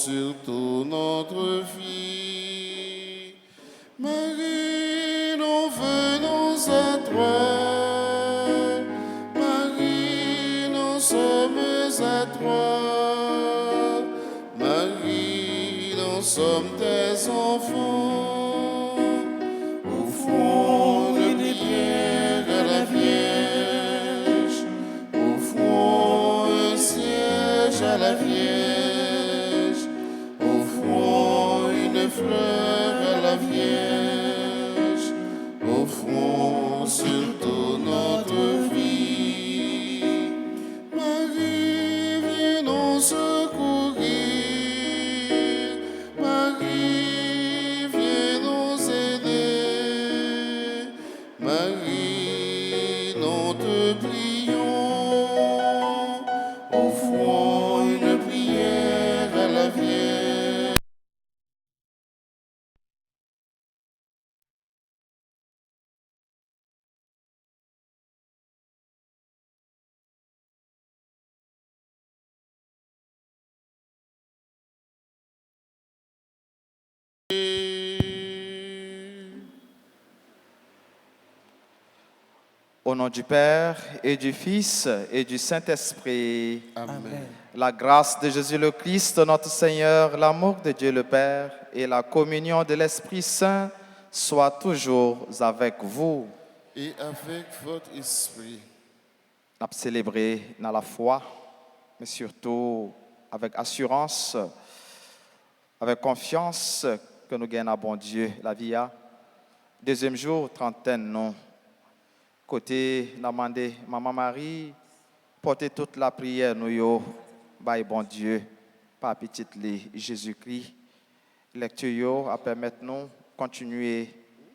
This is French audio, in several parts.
sur toute notre vie. Marie, nous venons à toi. Marie, nous sommes à toi. Marie, nous sommes tes enfants. Offrons une prière à la Vierge. Offrons un siège à la Vierge. Offrons une fleur à la Vierge. Offrons surtout notre vie. Marie, viens nous secourir. Marie, viens nous aider. Marie, nous te prions. Offrons une prière à la Vierge. Au nom du Père et du Fils et du Saint-Esprit, Amen. la grâce de Jésus le Christ, notre Seigneur, l'amour de Dieu le Père et la communion de l'Esprit Saint soient toujours avec vous. Et avec votre esprit. Nous avons célébré dans la foi, mais surtout avec assurance, avec confiance que nous gagnons à bon Dieu la vie. Deuxième jour, trentaine, non. Côté, nous avons demandé Maman Marie, porter toute la prière, nous, yo, by bon Dieu, par petite Jésus-Christ. Lecture, yo, a permettre nous continuer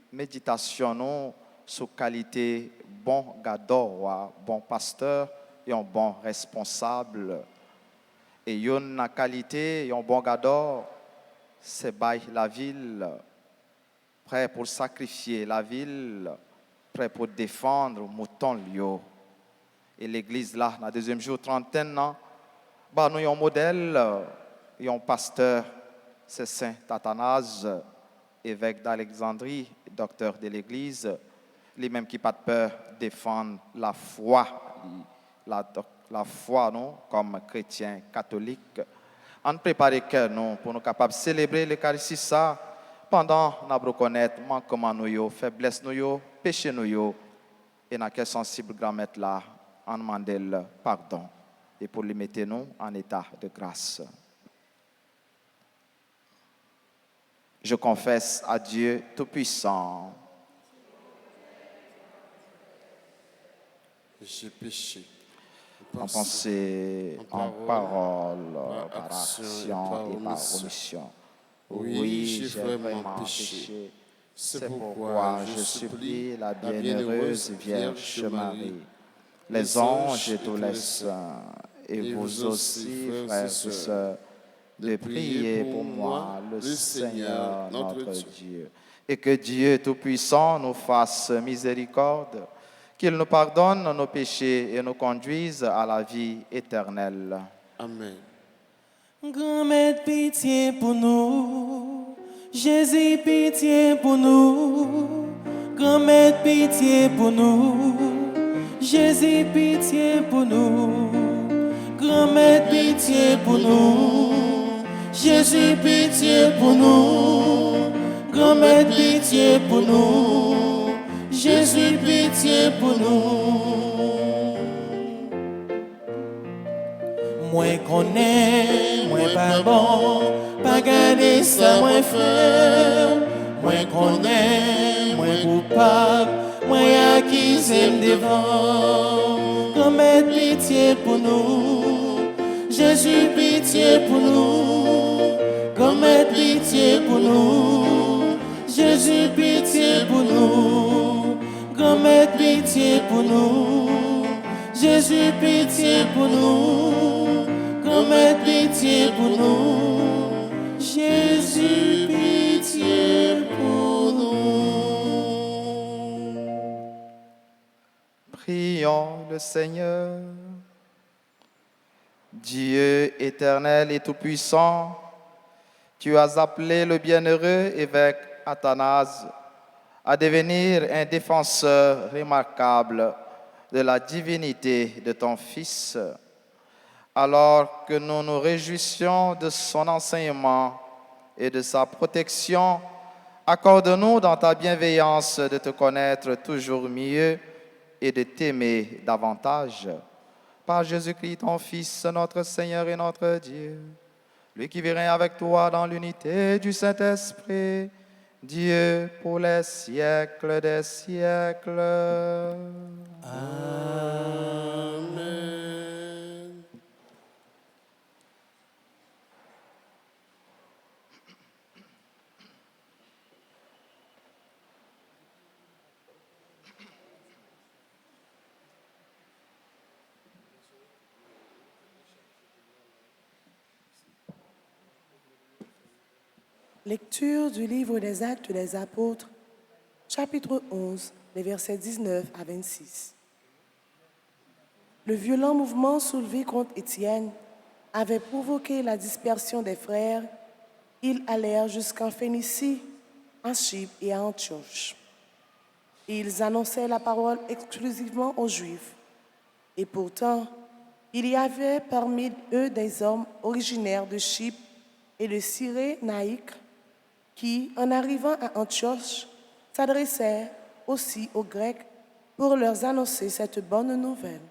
méditation, nous, sur qualité bon gardeur, bon pasteur et un bon responsable. Et yon na qualité, un bon gardeur, c'est by la ville, prêt pour sacrifier la ville, prêt pour défendre mouton lion. Et l'église là, dans le deuxième jour, trentaine, bah, nous avons un modèle, un pasteur, c'est Saint Athanase, évêque d'Alexandrie, docteur de l'église, lui-même qui n'a pas de peur défendre la foi, la foi, nous, comme chrétiens catholiques. On prépare que nous pour nous capables de célébrer l'Eucharistie ça pendant nous reconnaître manquement nous, faiblesse nous, péché nous, et dans quel sensible grand maître là, on demande pardon et pour lui mettre nous en état de grâce. Je confesse à Dieu Tout-Puissant. J'ai péché. En pensée, en parole, par action et par omission. Oui, j'ai vraiment péché. C'est pourquoi je supplie la bienheureuse Vierge Marie, les anges et tous les saints, et vous aussi, frères et sœurs, de prier pour moi, le Seigneur notre Dieu, et que Dieu Tout-Puissant nous fasse miséricorde, qu'il nous pardonne nos péchés et nous conduise à la vie éternelle. Amen. Grand-mère, pitié pour nous. Jésus, pitié pour nous. Grand-mère, pitié pour nous. Jésus, pitié pour nous. Grand-mère, pitié pour nous. Jésus, pitié pour nous. Grand-mère, pitié pour nous. Jésus, pitié pour nous. Moi connais, moi pas bon, pas garder ça, moi faire. Moi connais, moi coupable, moi accusé devant. Grand-mère, pitié pour nous. Jésus, pitié pour nous. Grand-mère, pitié pour nous. Jésus, pitié pour nous. Grand-mère, pitié pour nous. Jésus, pitié pour nous. Grand-mère, pitié pour nous. Jésus, pitié pour nous. Prions le Seigneur. Dieu éternel et tout-puissant, Tu as appelé le bienheureux évêque Athanase à devenir un défenseur remarquable de la divinité de ton Fils. Alors que nous nous réjouissions de son enseignement et de sa protection, accorde-nous dans ta bienveillance de te connaître toujours mieux et de t'aimer davantage. Par Jésus-Christ, ton Fils, notre Seigneur et notre Dieu, lui qui vit avec toi dans l'unité du Saint-Esprit, Dieu pour les siècles des siècles. Amen. Lecture du livre des Actes des Apôtres, chapitre 11, les versets 19 à 26. Le violent mouvement soulevé contre Étienne avait provoqué la dispersion des frères. Ils allèrent jusqu'en Phénicie, en Chypre et à Antioche. Et ils annonçaient la parole exclusivement aux Juifs. Et pourtant, il y avait parmi eux des hommes originaires de Chypre et de Cyrénaïque qui, en arrivant à Antioche, s'adressaient aussi aux Grecs pour leur annoncer cette bonne nouvelle.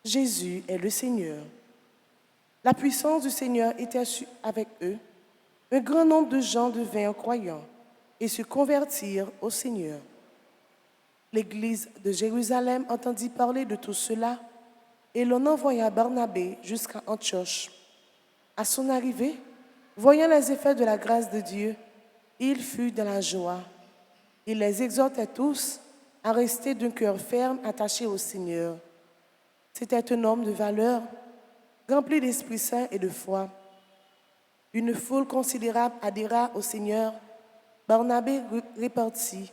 Jésus est le Seigneur. La puissance du Seigneur était avec eux. Un grand nombre de gens devinrent croyants et se convertirent au Seigneur. L'Église de Jérusalem entendit parler de tout cela et l'on envoya Barnabé jusqu'à Antioche. À son arrivée, voyant les effets de la grâce de Dieu, il fut dans la joie. Il les exhortait tous à rester d'un cœur ferme attaché au Seigneur. C'était un homme de valeur, rempli d'Esprit Saint et de foi. Une foule considérable adhéra au Seigneur. Barnabé repartit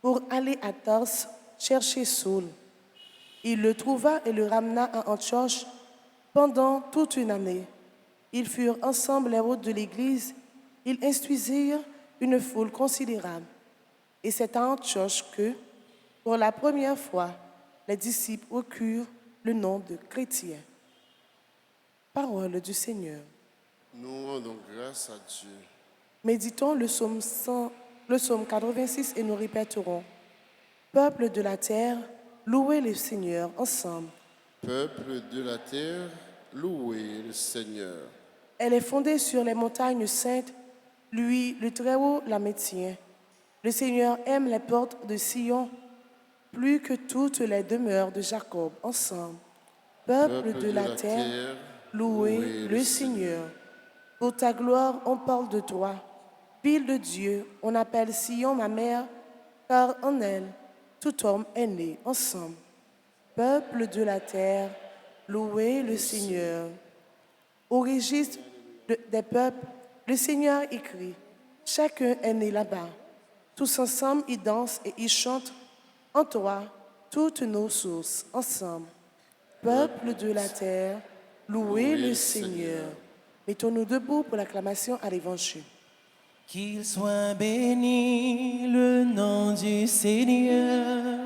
pour aller à Tarse chercher Saul. Il le trouva et le ramena à Antioche pendant toute une année. Ils furent ensemble les hôtes de l'Église. Ils instruisirent une foule considérable. Et c'est à Antioche que, pour la première fois, les disciples reçurent le nom de chrétiens. Parole du Seigneur. Nous rendons grâce à Dieu. Méditons le psaume 86 et nous répéterons. Peuple de la terre, louez le Seigneur ensemble. Peuple de la terre, louez le Seigneur. Elle est fondée sur les montagnes saintes. Lui, le Très-Haut, la maintient. Le Seigneur aime les portes de Sion plus que toutes les demeures de Jacob ensemble. Peuple de la terre, louez le Seigneur. Pour ta gloire, on parle de toi. Ville de Dieu, on appelle Sion ma mère, car en elle, tout homme est né ensemble. Peuple de la terre, louez le Seigneur. Au registre des peuples, le Seigneur écrit. Chacun est né là-bas. Tous ensemble, ils dansent et ils chantent. En toi, toutes nos sources ensemble. Peuple de la terre, louez le Seigneur. Mettons-nous debout pour l'acclamation à l'Évangile. Qu'il soit béni le nom du Seigneur,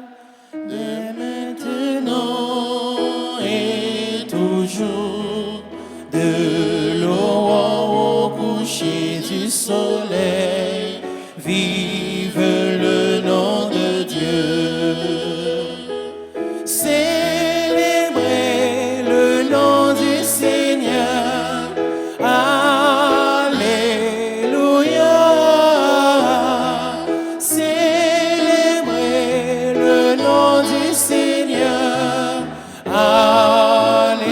dès maintenant et toujours, de l'aurore au coucher du soleil, vive le nom de Dieu. Célébrez le nom du Seigneur. Alléluia. Célébrez le nom du Seigneur. Alléluia.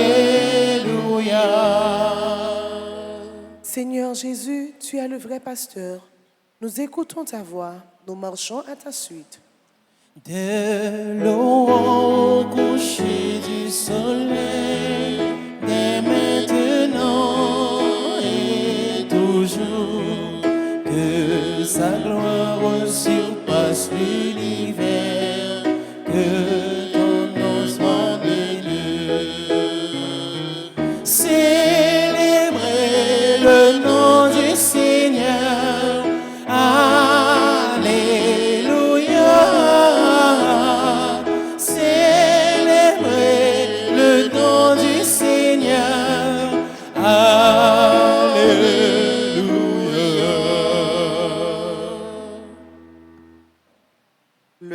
Seigneur Jésus, tu es le vrai pasteur. Nous écoutons ta voix, nous marchons à ta suite. De l'aurore au coucher du soleil, dès maintenant et toujours, que sa gloire surpasse l'univers, que ton nom soit béni. Célébrez le nom du Seigneur.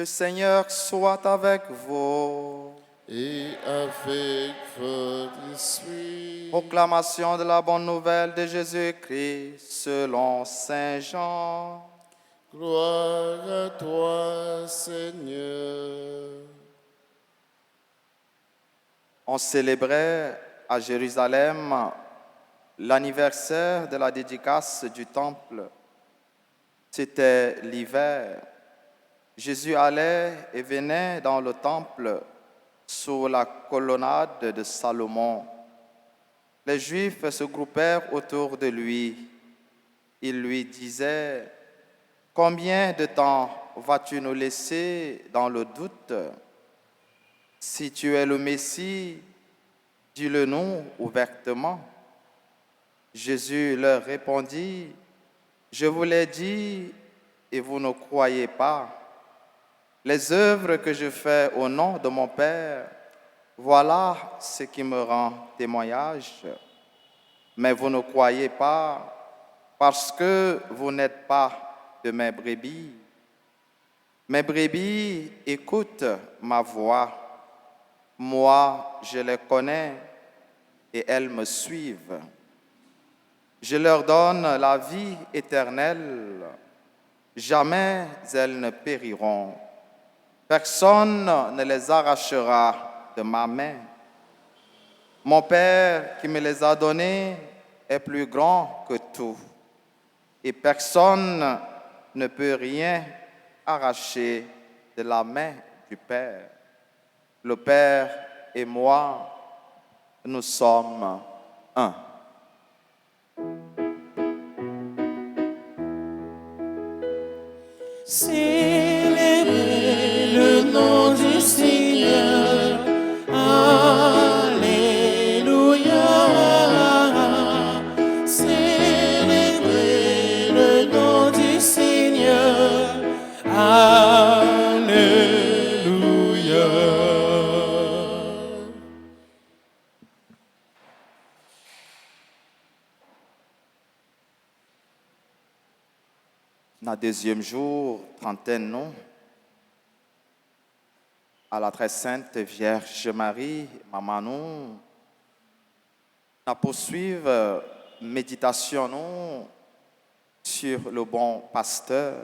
Seigneur soit avec vous. Et avec votre esprit. Proclamation de la bonne nouvelle de Jésus-Christ selon Saint Jean. Gloire à toi, Seigneur. On célébrait à Jérusalem l'anniversaire de la dédicace du temple. C'était l'hiver. Jésus allait et venait dans le temple sous la colonnade de Salomon. Les Juifs se groupèrent autour de lui. Ils lui disaient: « Combien de temps vas-tu nous laisser dans le doute? Si tu es le Messie, dis-le-nous ouvertement. » Jésus leur répondit: « Je vous l'ai dit et vous ne croyez pas. Les œuvres que je fais au nom de mon Père, voilà ce qui me rend témoignage. Mais vous ne croyez pas parce que vous n'êtes pas de mes brebis. Mes brebis écoutent ma voix. Moi, je les connais et elles me suivent. Je leur donne la vie éternelle. Jamais elles ne périront. Personne ne les arrachera de ma main. Mon Père qui me les a donnés est plus grand que tout. Et personne ne peut rien arracher de la main du Père. Le Père et moi, nous sommes un. Célébrez le nom du Seigneur. Alléluia. Célébrez le nom du Seigneur. Alléluia. Na deuxième jour, trentaine, non? À la très sainte Vierge Marie, maman, nous, na poursuivre méditation, non, sur le bon pasteur,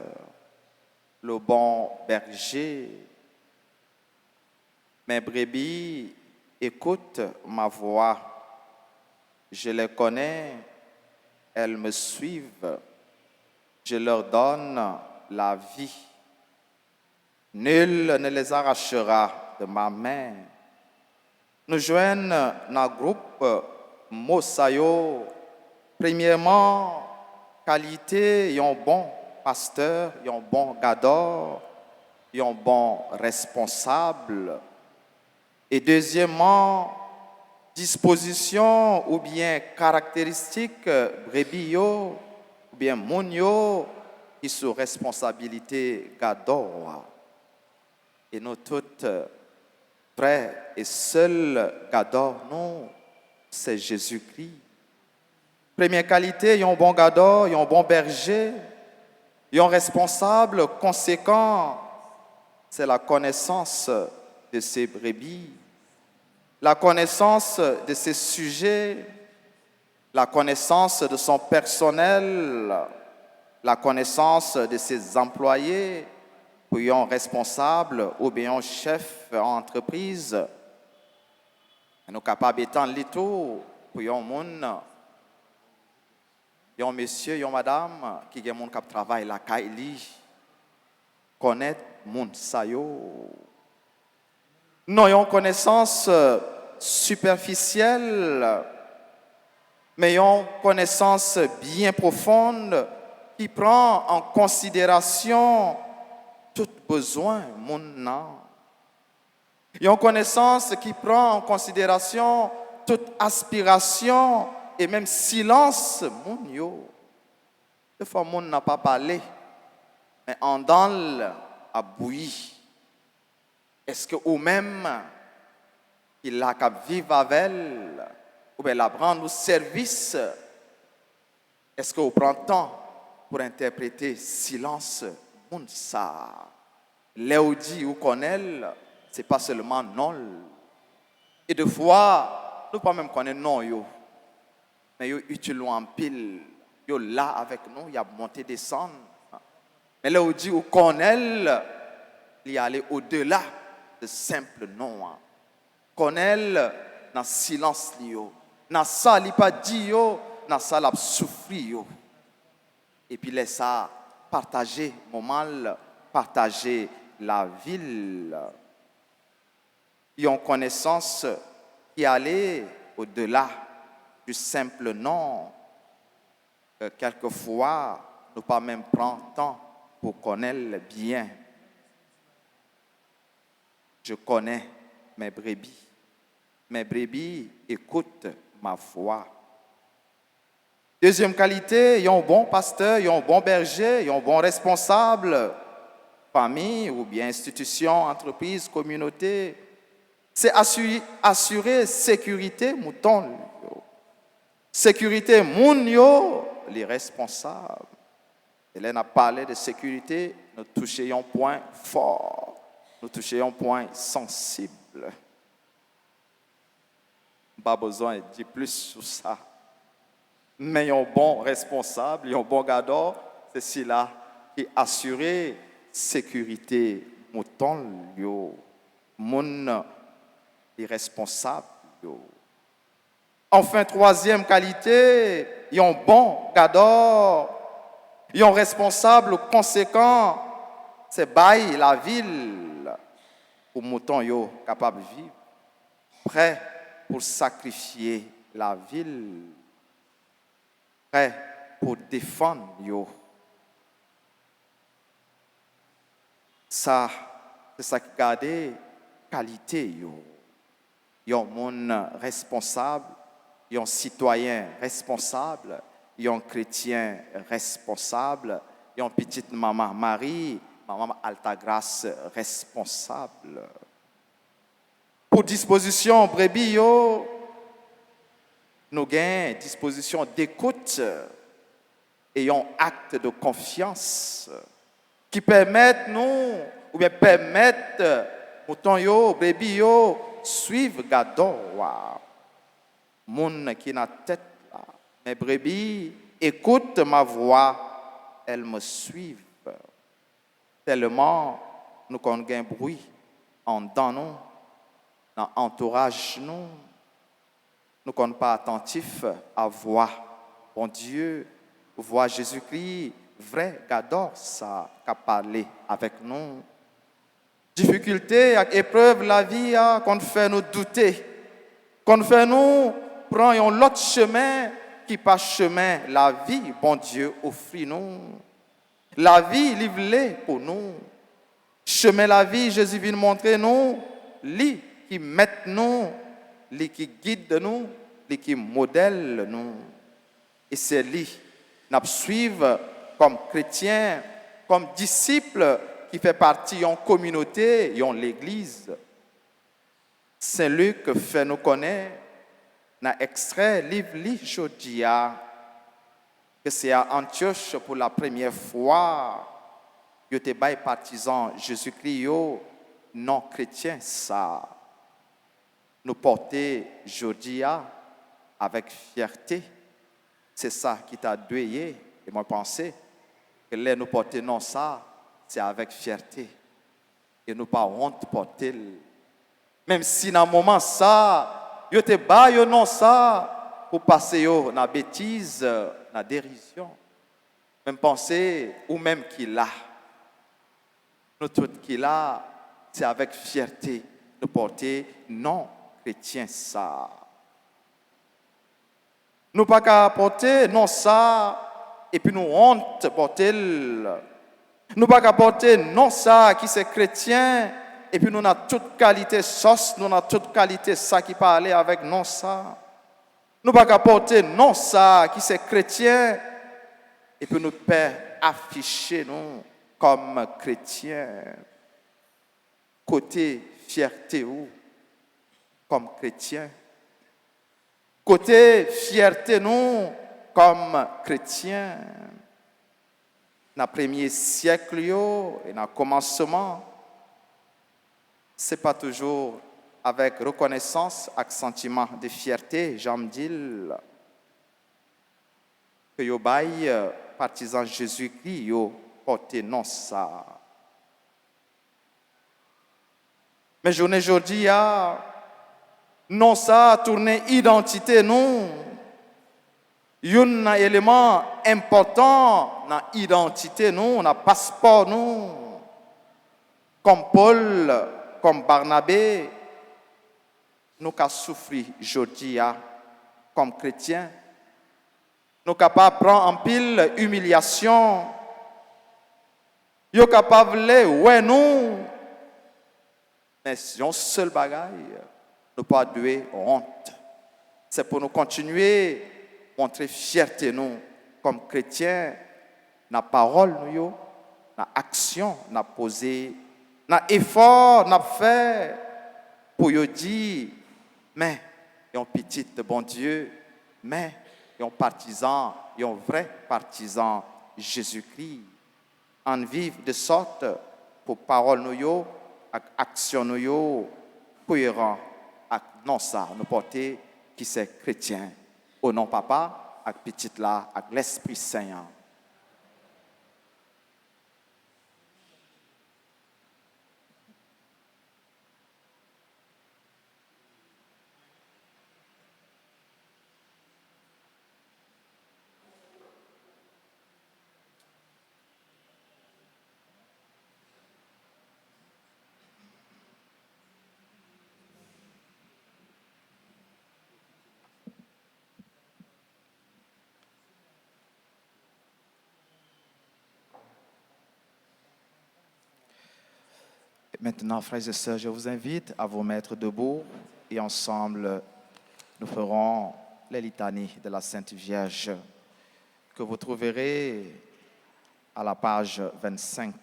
le bon berger. Mes brebis écoutent ma voix. Je les connais, elles me suivent. Je leur donne la vie. Nul ne les arrachera de ma main. Nous joignons dans le groupe Mosayo. Premièrement, qualité, un bon pasteur, un bon gador, un bon responsable. Et deuxièmement, disposition ou bien caractéristique brebis ou bien moun yo qui sous responsabilité gador. Et nous toutes frères et seuls gador, non, c'est Jésus-Christ. Première qualité, un bon gador, un bon berger, un responsable conséquent, c'est la connaissance de ses brebis, la connaissance de ses sujets, la connaissance de son personnel, la connaissance de ses employés, pour un responsable ou bien un chef d'entreprise. Nous sommes capables d'étendre les tours pour un monde, un monsieur, une madame qui est un monde qui travaille la caille, connaître monde ça yo. Non, une connaissance superficielle, mais une connaissance bien profonde qui prend en considération tout besoin mon âme. Une connaissance qui prend en considération toute aspiration et même silence mon yo. Des fois mon n'a pas parlé, mais en dans a bouilli. Est-ce que ou même il a qu'à vivre avec elle, ou bien la rendre au service? Est-ce que vous prenez le temps pour interpréter silence moun ça? Léodie ou Cornel, ce n'est pas seulement non. Et des fois, nous ne pouvons même connaître non, yo. Mais yo utilisons en pile. Yo là avec nous, il y a monté, descendre. Mais Léodie ou Cornel, il y allé au-delà de simple non. Cornel, dans le silence, dans ça, il n'a pas dit, dans ça, il a souffri. Et puis, laisse ça partager mon mal, partager la ville. Ils ont connaissance qui allait au-delà du simple nom. Quelquefois, nous pas même prendre temps pour connaître bien. Je connais mes brebis. Mes brebis écoutent ma voix. Deuxième qualité, ils ont un bon pasteur, ils ont un bon berger, ils ont un bon responsable, famille ou bien institution, entreprise, communauté. C'est assurer sécurité mouton. Sécurité moun yo, les responsables. Hélène a parlé de sécurité, nous touchions un point fort, nous touchions un point sensible. Pas besoin de dire plus sur ça. Mais il y a un bon responsable, il y a un bon gardeur, c'est celui-là qui assure sécurité mouton yo, moun les responsables yo. Enfin, troisième qualité, ils ont bon gardeur, ils ont responsable conséquent, c'est bail la ville pour mouton yo capable de vivre, prêt pour sacrifier la ville, prêt pour défendre yo. Ça, c'est ça qui garde qualité yo. Ils ont mon responsable. Ils ont citoyen responsable, ils ont chrétien responsable, ils ont petite maman Marie, maman Altagrace responsable. Pour disposition brebis, nous avons disposition d'écoute et un acte de confiance qui permettent nous, ou bien permettent mouton yo, brebis yo, suivre Gadon. Moun qui n'a tête là, mes brebis écoutent ma voix, elles me suivent. Tellement nous connaissons un bruit en dans nous, dans l'entourage nous, nous ne sommes pas attentifs à voir bon Dieu, voir Jésus-Christ, vrai, gador ça, qui a parlé avec nous. Difficulté, épreuve, la vie, qu'on fait nous douter, qu'on fait nous prendre l'autre chemin qui pas chemin, la vie, bon Dieu, offre-nous. La vie, livrée pour nous. Chemin la vie, Jésus vient montrer nous, lui qui met nous, lui qui guide nous, lui qui modèle nous. Et c'est lui, nous suivons comme chrétiens, comme disciples qui fait partie d'une communauté, d'une l'église. C'est lui que fait nous connaître. Dans extrait livre Jodia, que c'est à Antioche pour la première fois, il était bail partisan Jésus-Christ non chrétien ça. Nous porter Jodia avec fierté. C'est ça qui t'a douillé. Et moi pensais que là nous porter non ça, c'est avec fierté. Et nous pas honte porter. Même si dans un moment ça, yo te ba yo non ça pour passer yo na bêtise, na dérision. Même penser ou même qu'il a. Nous tout qu'il a, c'est avec fierté de porter non chrétien ça. Nous pas qu'à porter non ça et puis nous honte porter. Nous pas qu'à porter non ça qui c'est chrétien. Et puis nous avons toute qualité sauce, nous avons toute qualité ça qui parle avec non ça. Nous ne pouvons pas porter non ça qui c'est chrétien. Et puis nous pouvons afficher nous comme chrétiens. Côté fierté ou comme chrétien. Côté fierté nous comme chrétiens. Dans le premier siècle et dans le commencement, c'est pas toujours avec reconnaissance et sentiment de fierté, j'aime dire, que yo bail partisan Jésus-Christ yo porté non ça. Mais journée aujourd'hui non ça tourner identité nous. Un élément important dans l'identité nous, dans le passeport nous. Comme Paul, comme Barnabé, nous avons souffert aujourd'hui comme chrétiens. Nous sommes capables de prendre en pile humiliation. Nous sommes capables de ouais nous. Mais si on seul bagaille, nous pas de honte. C'est pour nous continuer à montrer fierté nous comme chrétiens, dans la parole nous, dans l'action, dans la posée, dans l'effort, dans fait pour nous dire, mais il y a un petit bon Dieu, mais il y a un partisan, il y a un vrai partisan Jésus-Christ. En vivre de sorte pour parole nous, avec action nous, cohérent avec non ça, nous porter qui c'est chrétien. Au nom papa, avec petit là, avec l'Esprit Saint. Maintenant, frères et sœurs, je vous invite à vous mettre debout et ensemble, nous ferons les litanies de la Sainte Vierge que vous trouverez à la page 25.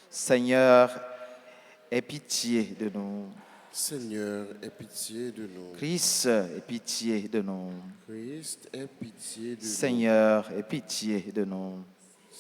Seigneur, aie pitié de nous. Seigneur, aie pitié de nous. Christ, aie pitié de nous. Christ, aie pitié de Seigneur, aie pitié de nous. nous.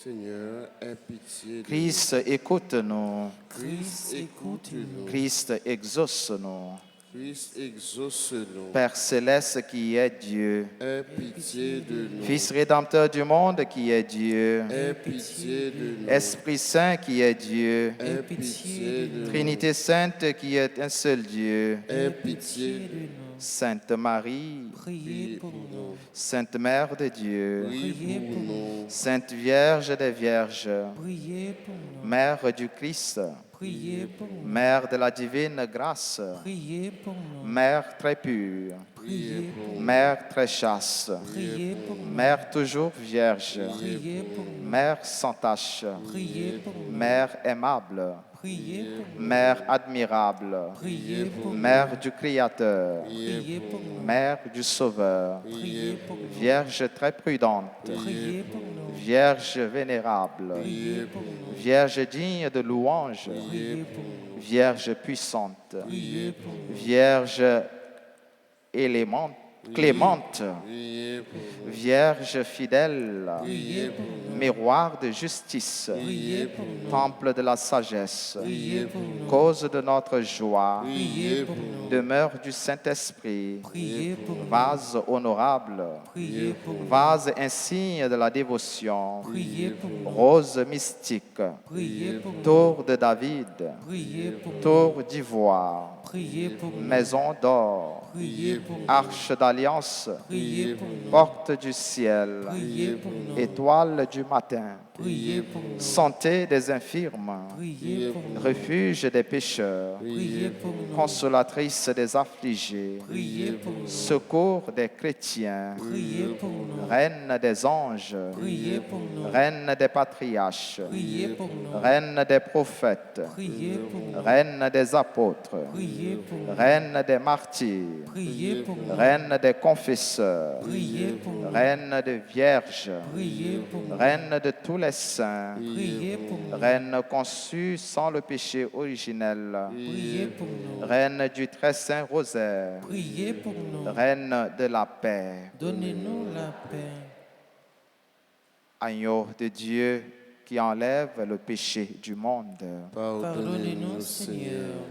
Seigneur, aie pitié de Christ, écoute-nous. nous. Christ, écoute-nous. Christ, exauce-nous. Christ, exauce-nous. Père céleste qui est Dieu. Aie pitié de nous. Fils rédempteur du monde qui est Dieu. Aie pitié de nous. Esprit Saint qui est Dieu. Aie pitié de nous. Trinité Sainte qui est un seul Dieu. Aie pitié de nous. Sainte Marie, Priez pour nous. Sainte Mère de Dieu. Priez pour nous. Sainte Vierge des Vierges. Priez pour nous. Mère du Christ. Priez pour nous. Mère de la divine grâce. Priez pour nous. Mère très pure. Priez pour nous. Mère très chaste. Priez pour nous. Mère toujours vierge. Priez pour nous. Mère sans tache. Priez pour nous. Mère aimable. Priez pour nous. Mère admirable. Priez pour nous. Mère du Créateur. Priez pour nous. Mère du Sauveur. Priez pour nous. Vierge très prudente. Priez pour nous. Vierge vénérable. Priez pour nous. Vierge digne de louange. Priez pour nous. Vierge puissante. Priez pour nous. Vierge clémente. Priez pour nous. Vierge fidèle. Priez pour nous. Miroir de justice. Priez pour nous. Temple de la sagesse. Priez pour nous. Cause de notre joie. Priez pour nous. Demeure du Saint-Esprit. Priez pour nous. Vase honorable. Priez pour nous. Vase insigne de la dévotion. Priez pour nous. Rose mystique. Priez pour nous. Tour de David. Priez pour nous. Tour d'ivoire. Priez pour nous. Maison d'or. Priez pour nous. Arche d'alliance. Priez pour nous. Porte du ciel. Priez pour nous. Étoile du matin. Priez pour nous. Santé des infirmes. Priez pour nous. Refuge des pécheurs. Priez pour nous. Consolatrice des affligés. Priez pour nous. Secours des chrétiens. Priez pour nous. Reine des anges. Priez pour nous. Reine des patriarches. Priez pour nous. Reine des prophètes. Priez pour nous. Reine des apôtres. Priez pour nous. Reine des martyrs. Priez pour nous. Reine des confesseurs. Priez pour nous. Reine des vierges. Priez pour nous. Reine de tous les saints. Priez pour nous. Reine conçue sans le péché originel. Priez pour nous. Reine du très saint rosaire. Priez pour nous. Reine de la paix. Donnez-nous la paix. Agneau de Dieu qui enlève le péché du monde. Pardonnez-nous, Seigneur.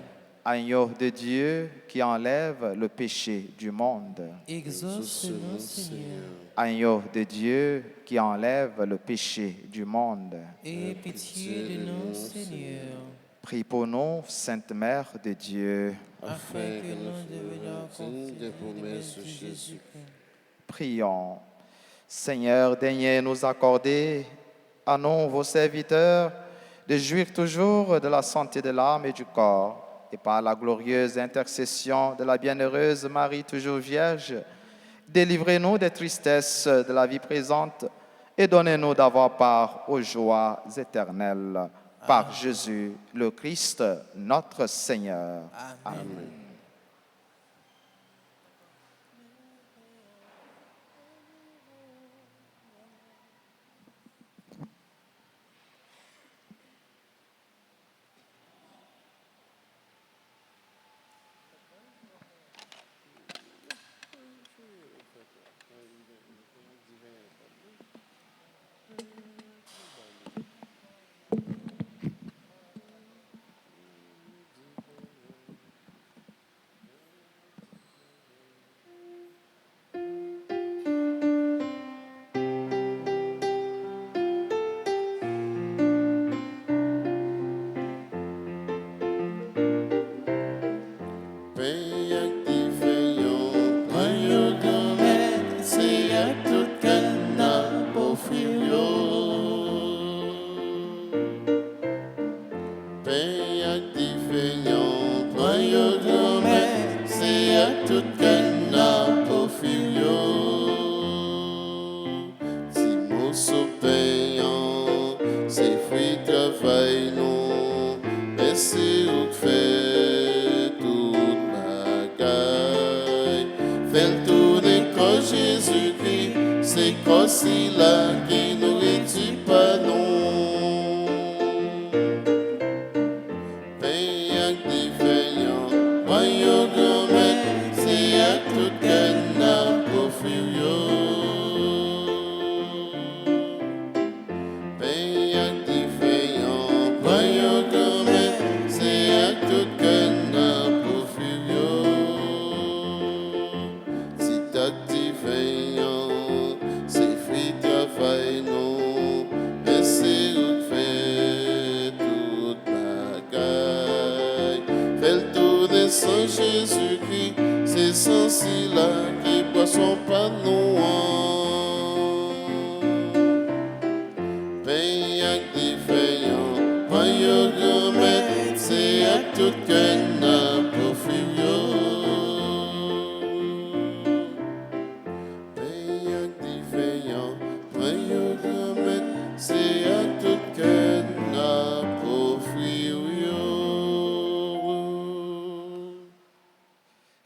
Agneau de Dieu qui enlève le péché du monde. Exauce-nous, Seigneur. Agneau de Dieu qui enlève le péché du monde. Aie pitié de nous, Seigneur, Prie pour nous, Sainte Mère de Dieu. afin que nous devenions dignes des promesses de Jésus. Jésus. Prions. Seigneur, daignez nous accorder à nous, vos serviteurs, de jouir toujours de la santé de l'âme et du corps, et par la glorieuse intercession de la bienheureuse Marie, toujours Vierge, délivrez-nous des tristesses de la vie présente et donnez-nous d'avoir part aux joies éternelles. Par Jésus, le Christ, notre Seigneur. Amen.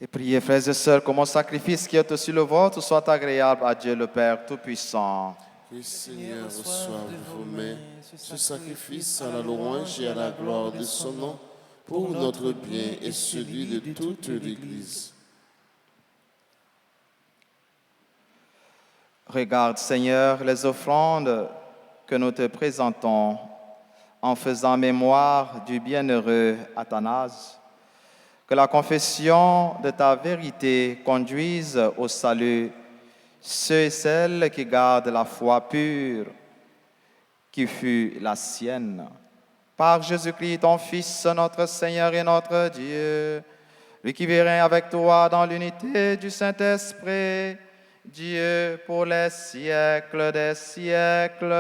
Et priez, frères et sœurs, que mon sacrifice qui est aussi le vôtre soit agréable à Dieu le Père Tout-Puissant. Que le Seigneur reçoive de vos mains ce sacrifice à la louange et à la gloire de son nom, pour notre bien et celui de toute l'Église. Regarde, Seigneur, les offrandes que nous te présentons en faisant mémoire du bienheureux Athanase. Que la confession de ta vérité conduise au salut ceux et celles qui gardent la foi pure qui fut la sienne. Par Jésus-Christ, ton Fils, notre Seigneur et notre Dieu, lui qui vit règne avec toi dans l'unité du Saint-Esprit, Dieu pour les siècles des siècles.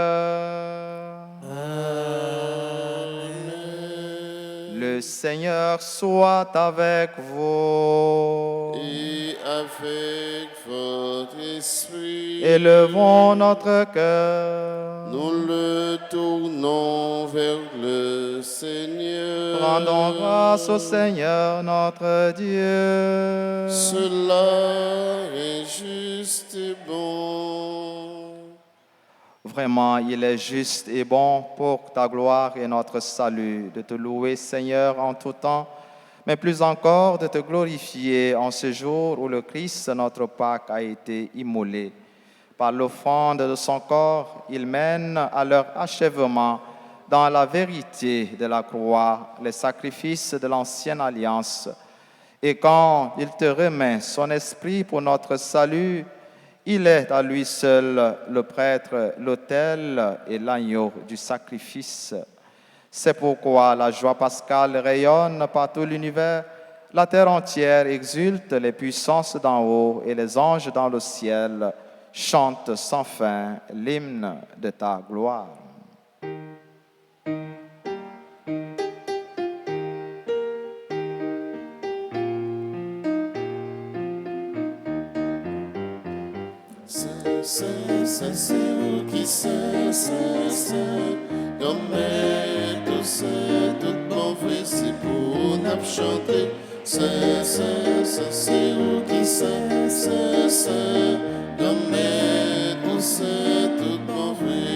Le Seigneur soit avec vous. Et avec votre esprit, Élevons notre cœur. nous le tournons vers le Seigneur. Rendons grâce au Seigneur notre Dieu. Cela est juste et bon. Vraiment, il est juste et bon pour ta gloire et notre salut de te louer, Seigneur, en tout temps, mais plus encore de te glorifier en ce jour où le Christ, notre Pâque, a été immolé. Par l'offrande de son corps, il mène à leur achèvement dans la vérité de la croix les sacrifices de l'ancienne alliance. Et quand il te remet son esprit pour notre salut, il est à lui seul le prêtre, l'autel et l'agneau du sacrifice. C'est pourquoi la joie pascale rayonne par tout l'univers, la terre entière exulte, les puissances d'en haut et les anges dans le ciel chantent sans fin l'hymne de ta gloire. C'est où qui c'est, comme tout c'est, tout bon vrai, c'est pour nous chanter. C'est où qui c'est, comme tout c'est, tout bon vrai.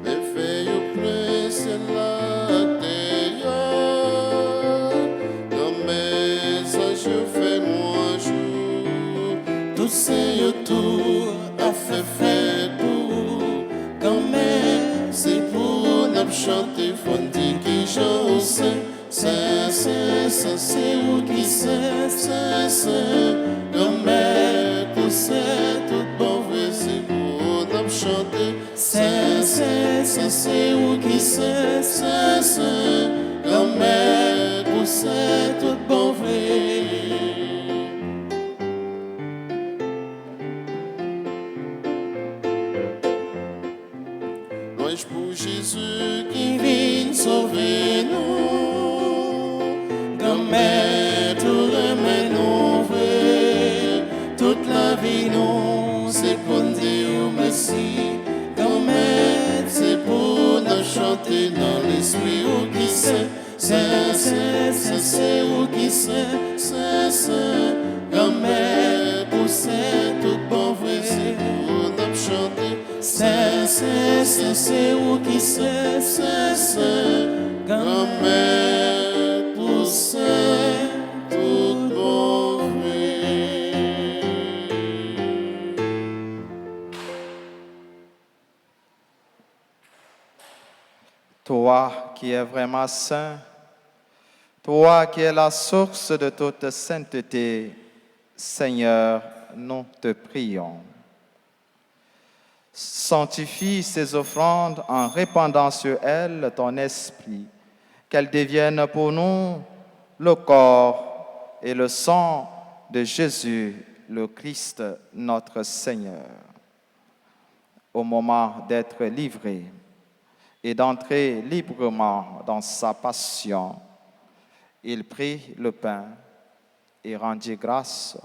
Mais fais au plus, c'est là. C'est tout à fait tout, quand même c'est pour nous chanter, faut dire qui j'en sais, c'est où qui c'est, quand même tout c'est tout bon vrai, c'est pour nous chanter, c'est où qui c'est, quand même tout c'est tout bon vrai. Pour Jésus qui vient sauver nous, comme tout remède nous vrai, toute la vie nous, c'est pour dire merci, comme c'est pour nous chanter dans l'esprit où qui c'est où qui c'est, comme pour c'est tout bon vrai, c'est pour nous chanter. C'est où qui c'est, comme pour c'est tout bon vrai. Toi qui es vraiment saint, toi qui es la source de toute sainteté, Seigneur, nous te prions. Sanctifie ces offrandes en répandant sur elles ton esprit, qu'elles deviennent pour nous le corps et le sang de Jésus, le Christ, notre Seigneur. Au moment d'être livré et d'entrer librement dans sa passion, il prit le pain et rendit grâce.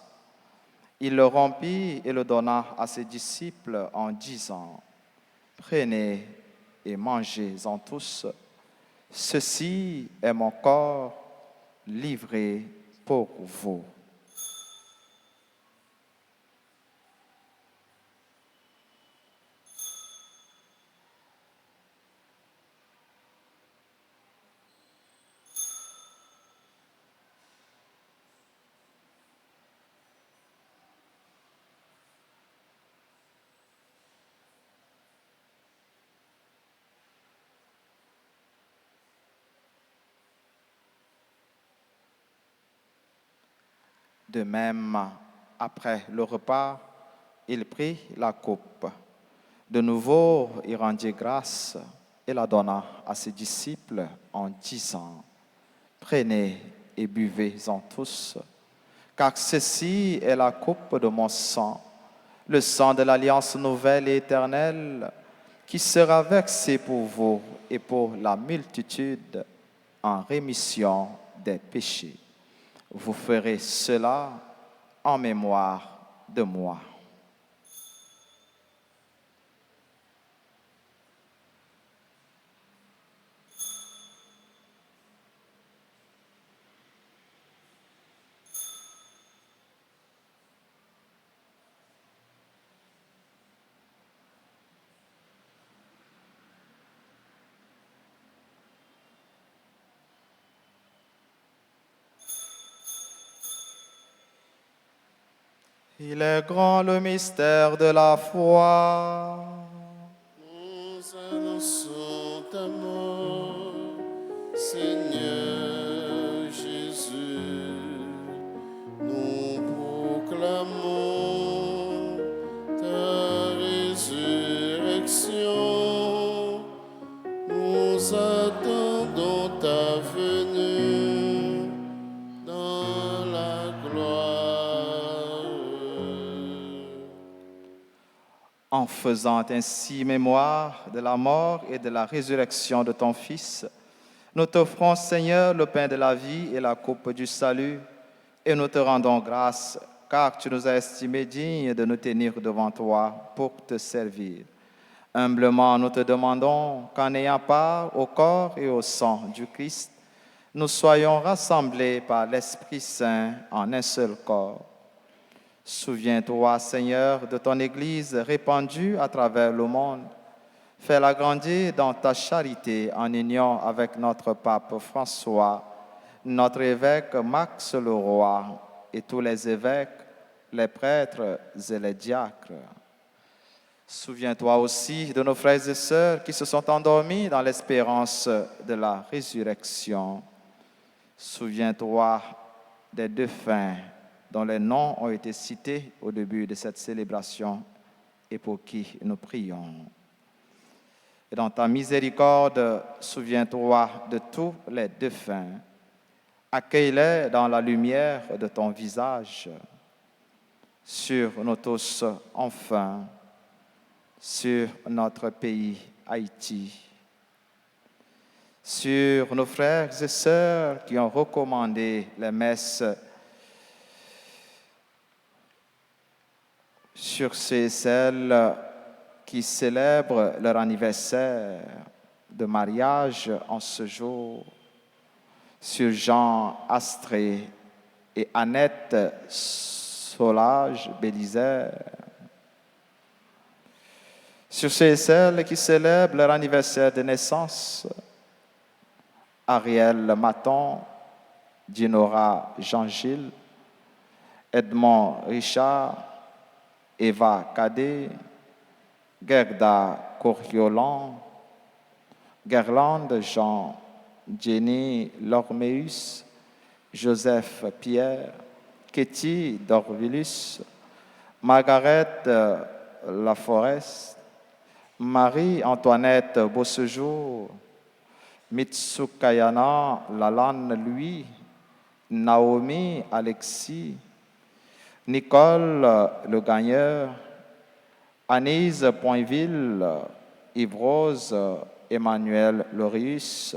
Il le rompit et le donna à ses disciples en disant, « Prenez et mangez-en tous. Ceci est mon corps livré pour vous. » De même, après le repas, il prit la coupe. De nouveau, il rendit grâce et la donna à ses disciples en disant, « Prenez et buvez-en tous, car ceci est la coupe de mon sang, le sang de l'alliance nouvelle et éternelle, qui sera versé pour vous et pour la multitude en rémission des péchés. Vous ferez cela en mémoire de moi. » Il est grand le mystère de la foi. Nous annonçons ta mort, Seigneur Jésus. Nous proclamons ta résurrection. Nous attendons ta venue dans la gloire. En faisant ainsi mémoire de la mort et de la résurrection de ton Fils, nous t'offrons, Seigneur, le pain de la vie et la coupe du salut, et nous te rendons grâce, car tu nous as estimés dignes de nous tenir devant toi pour te servir. Humblement, nous te demandons qu'en ayant part au corps et au sang du Christ, nous soyons rassemblés par l'Esprit Saint en un seul corps. Souviens-toi, Seigneur, de ton Église répandue à travers le monde. Fais-la grandir dans ta charité en union avec notre pape François, notre évêque Max Leroy et tous les évêques, les prêtres et les diacres. Souviens-toi aussi de nos frères et sœurs qui se sont endormis dans l'espérance de la résurrection. Souviens-toi des défunts dont les noms ont été cités au début de cette célébration et pour qui nous prions. Et dans ta miséricorde, souviens-toi de tous les défunts. Accueille-les dans la lumière de ton visage. Sur nous tous, enfin, sur notre pays, Haïti, sur nos frères et sœurs qui ont recommandé les messes, sur ceux et celles qui célèbrent leur anniversaire de mariage en ce jour, sur Jean Astré et Annette Solage Bélizaire, sur ceux et celles qui célèbrent leur anniversaire de naissance, Ariel Maton, Dinora Jean-Gilles, Edmond Richard, Eva Cadet, Gerda Coriolan, Gerlande Jean, Jenny Lormeus, Joseph Pierre, Ketty Dorvilus, Margaret Laforest, Marie-Antoinette Beausejour, Mitsukayana Lalane Louis, Naomi Alexis, Nicole Le Gagneur, Anise Poinville, Yves-Rose Emmanuel Lorius,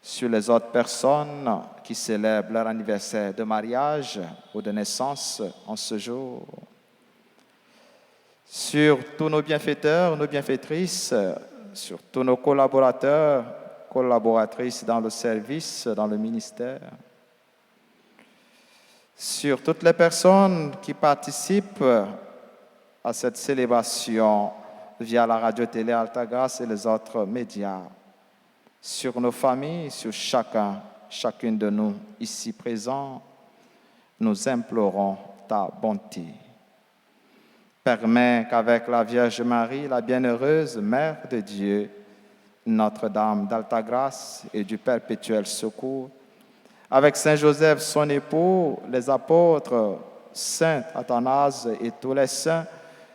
sur les autres personnes qui célèbrent leur anniversaire de mariage ou de naissance en ce jour, sur tous nos bienfaiteurs, nos bienfaitrices, sur tous nos collaborateurs, collaboratrices dans le service, dans le ministère, sur toutes les personnes qui participent à cette célébration via la radio-télé Altagrace et les autres médias, sur nos familles, sur chacune de nous ici présents, nous implorons ta bonté. Permets qu'avec la Vierge Marie, la bienheureuse Mère de Dieu, Notre-Dame d'Altagrace et du Perpétuel Secours, avec Saint Joseph, son époux, les apôtres, Saint Athanase et tous les saints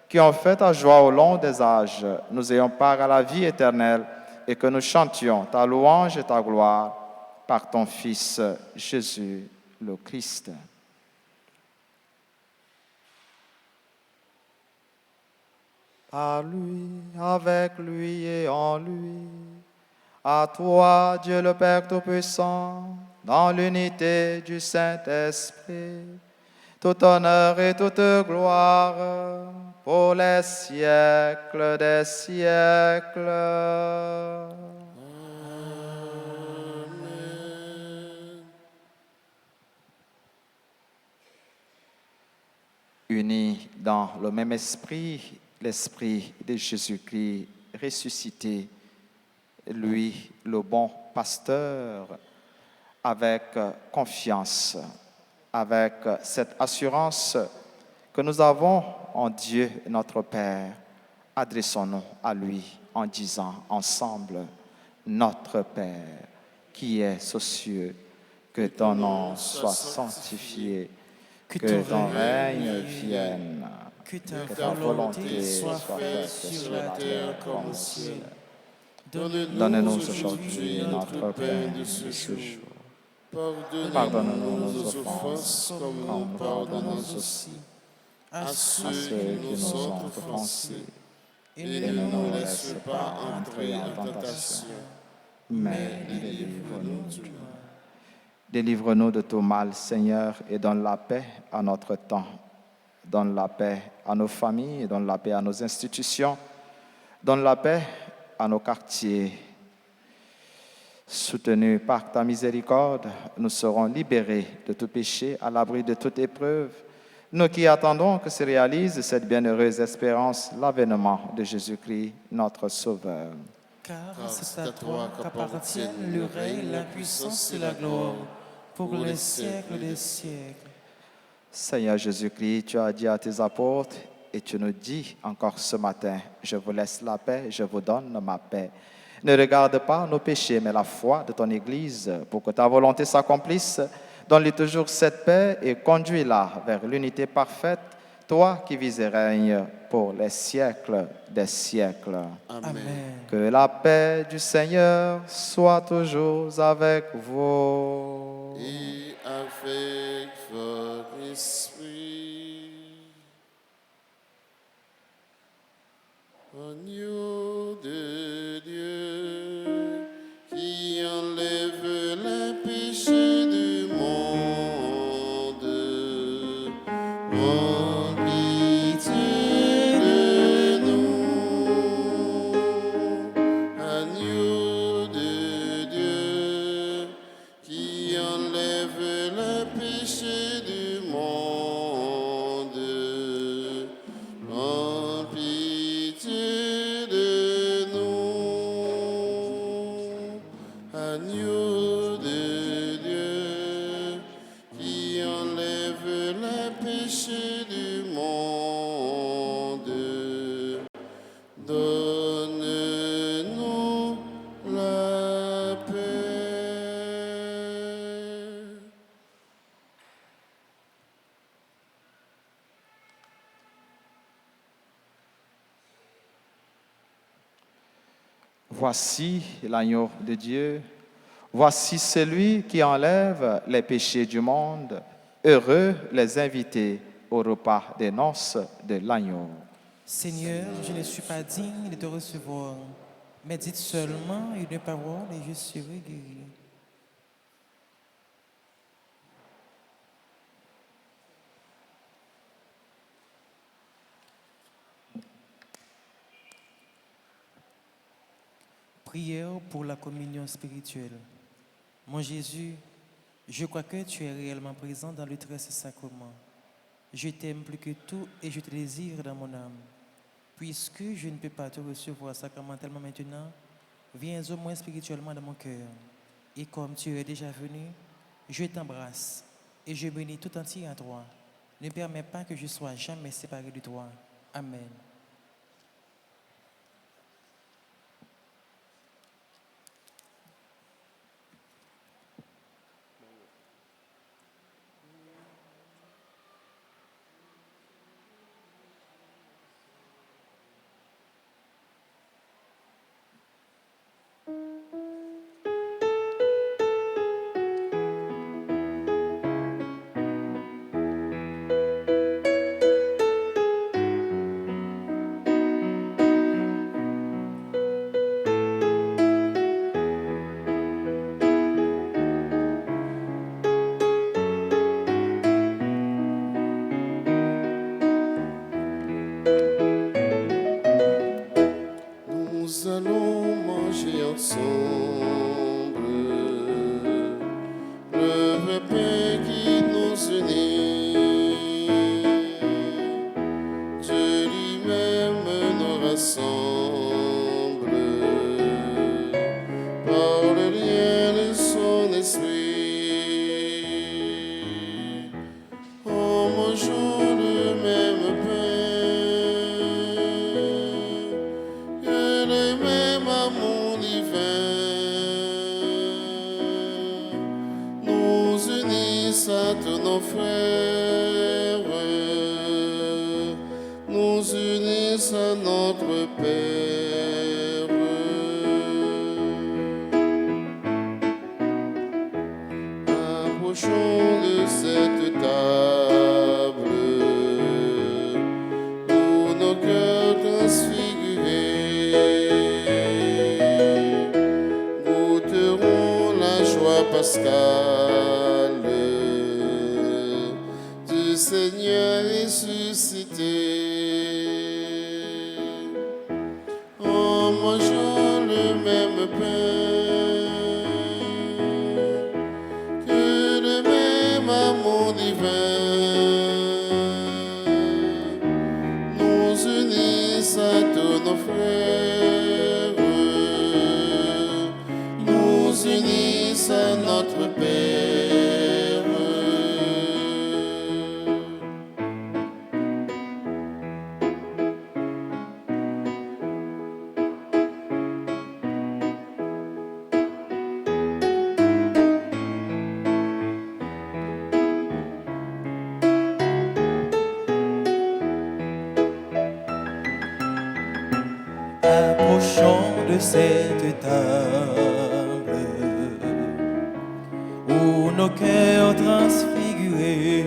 qui ont fait ta joie au long des âges, nous ayons part à la vie éternelle et que nous chantions ta louange et ta gloire par ton Fils Jésus le Christ. Par lui, avec lui et en lui, à toi, Dieu le Père Tout-Puissant, dans l'unité du Saint-Esprit, tout honneur et toute gloire pour les siècles des siècles. Amen. Unis dans le même esprit, l'esprit de Jésus-Christ ressuscité, lui, le bon pasteur, avec confiance, avec cette assurance que nous avons en Dieu notre Père, adressons-nous à lui en disant ensemble, notre Père qui es aux cieux, que ton nom soit sanctifié, que ton règne vienne, que que ta volonté soit faite sur la terre comme au ciel. Donne-nous aujourd'hui notre pain de ce jour. Pardonne-nous nos offenses comme nous pardonnons aussi à ceux qui nous ont offensés. Et ne nous laisse pas entrer en tentation, mais délivre-nous du mal. Délivre-nous de tout mal, Seigneur, et donne la paix à notre temps. Donne la paix à nos familles, donne la paix à nos institutions, donne la paix à nos quartiers. Soutenus par ta miséricorde, nous serons libérés de tout péché, à l'abri de toute épreuve. Nous qui attendons que se réalise cette bienheureuse espérance, l'avènement de Jésus-Christ, notre Sauveur. Car c'est à toi qu'appartiennent le règne, la puissance et la gloire, pour les siècles des siècles. Seigneur Jésus-Christ, tu as dit à tes apôtres, et tu nous dis encore ce matin, je vous laisse la paix, je vous donne ma paix. Ne regarde pas nos péchés, mais la foi de ton Église, pour que ta volonté s'accomplisse. Donne-lui toujours cette paix et conduis-la vers l'unité parfaite, toi qui vis et règnes pour les siècles des siècles. Amen. Que la paix du Seigneur soit toujours avec vous. Et avec votre esprit. Agneau de Dieu, qui enlève les péchés du monde, en pitié de nous. Agneau de Dieu, qui enlève les péchés du monde, en pitié de nous. Agneau de Dieu, qui enlève les péchés du monde, donne-nous la paix. Voici l'agneau de Dieu. Voici celui qui enlève les péchés du monde. Heureux les invités au repas des noces de l'agneau. Seigneur, je ne suis pas digne de te recevoir, mais dites seulement une parole et je serai guéri. Prière pour la communion spirituelle. Mon Jésus, je crois que tu es réellement présent dans le très saint sacrement. Je t'aime plus que tout et je te désire dans mon âme. Puisque je ne peux pas te recevoir sacramentellement maintenant, viens au moins spirituellement dans mon cœur. Et comme tu es déjà venu, je t'embrasse et je bénis tout entier à toi. Ne permets pas que je sois jamais séparé de toi. Amen. Nous allons manger ensemble le vrai pain qui nous unit. Dieu lui-même nous rassemble par le lien de son esprit. En mangeant le même unissent à tous nos frères, nous unissent à notre Père. Approchons de cette table où nos cœurs transfigurés goûteront la joie pascale du Seigneur ressuscité. En mangeant le même pain, que le même amour divin nous unissent à tous nos frères, nous unissent à notre Père. Approchons de cette table où nos cœurs transfigurés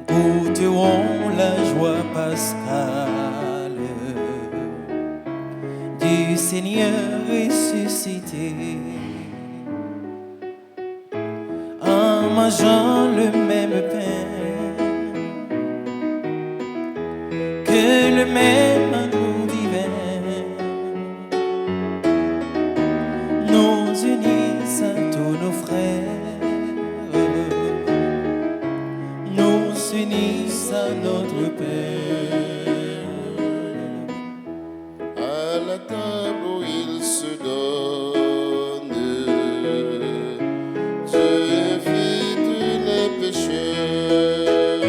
goûteront la joie pascale du Seigneur ressuscité. En mangeant le même pain, que le même amour divin nous unissent à tous nos frères, nous unissent à notre Père. À la table où il se donne, Dieu invite les pécheurs,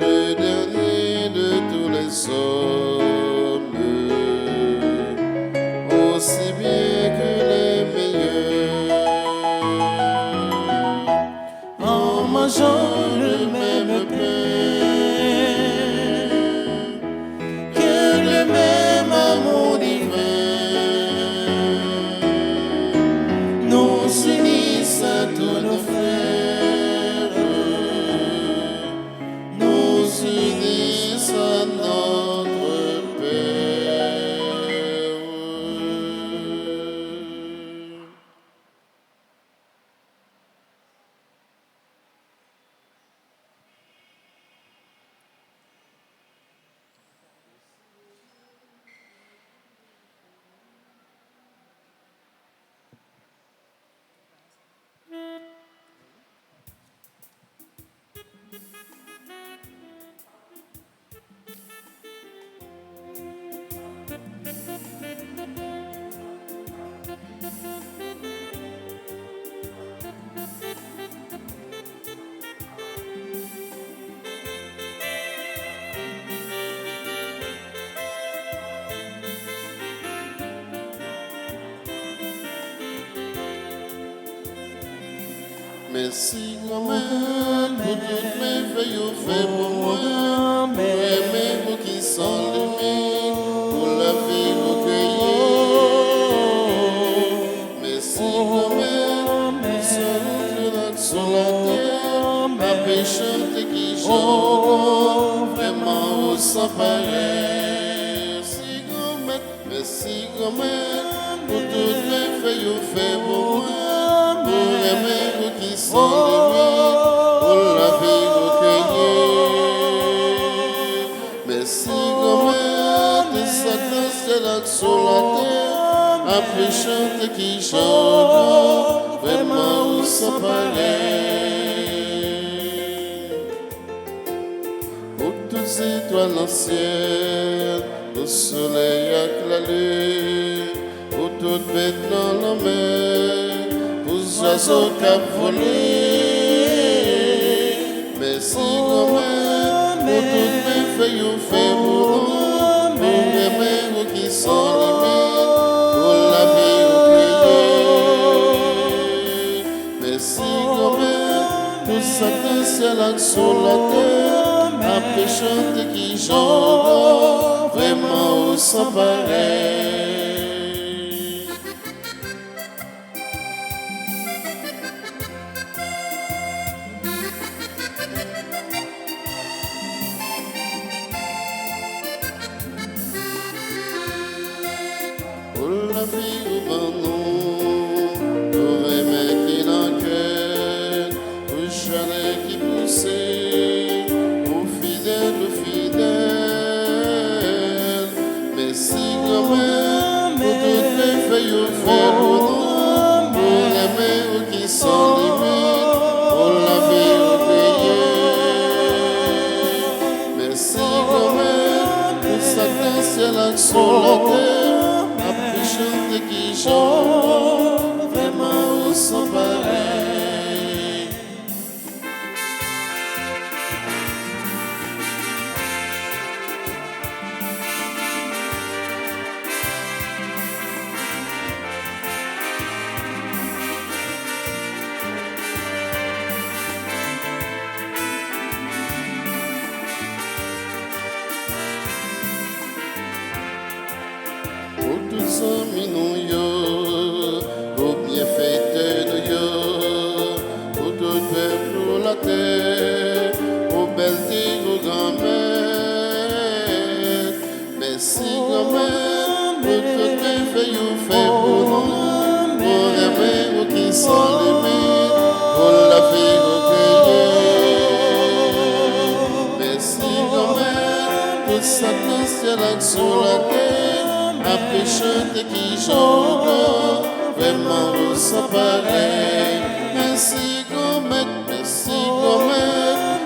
le dernier de tous les hommes, aussi bien que les meilleurs. En mangeant le même pain, Que le même amour divin nous unisse à tous nos frères, nous unisse à notre Père. Merci, grand-mère, pour toutes mes veilles au fait pour moi. Pour aimer vous qui sont levés, pour la vie vous cueillir. Merci, grand-mère, sur la terre, ma péchante qui chante, vraiment au sans pareil. Merci, grand-mère, pour toutes mes veilles au fait pour moi. Pour aimer vous qui sont levés, pour la vie vous cueillir. Merci, grand-mère, de Satan, c'est là sur la terre, après chante qui chante, vraiment où sans pareil. Pour toutes ces étoiles dans le ciel, le soleil avec la lune, pour toutes bêtes dans la mer, oiseaux qu'a volé. Merci, grand-mère, pour toutes mes feuilles au fait pour nous, pour aimer vous qui sont levés, pour la vie au prier. là sur la terre, après chanter qui j'en vraiment sans pareil. Pour la vie au banon, pour aimer qui n'enquête, pour chalet qui poussait, pour fidèle, fidèle. Mais si quand même, pour toutes les feuilles au fer, pour aimer ou qui sans limite, pour la vie au pays. Mais si quand même, pour Satan, c'est là sur la terre, chante qui chante, vraiment sans pareil. Pour tous ces minous yo, pour bienfaiteurs de yo, pour tout peuple pour la terre, pour belle tige, pour grand-mère. Merci grand-mère, pour tout bienfait yo fait pour nous, pour aimer ou qui sont limites, pour la vie au pays. Merci grand-mère, pour Satan c'est là sur la terre. Après chanter qui chante, vraiment sans pareil. Merci gommette,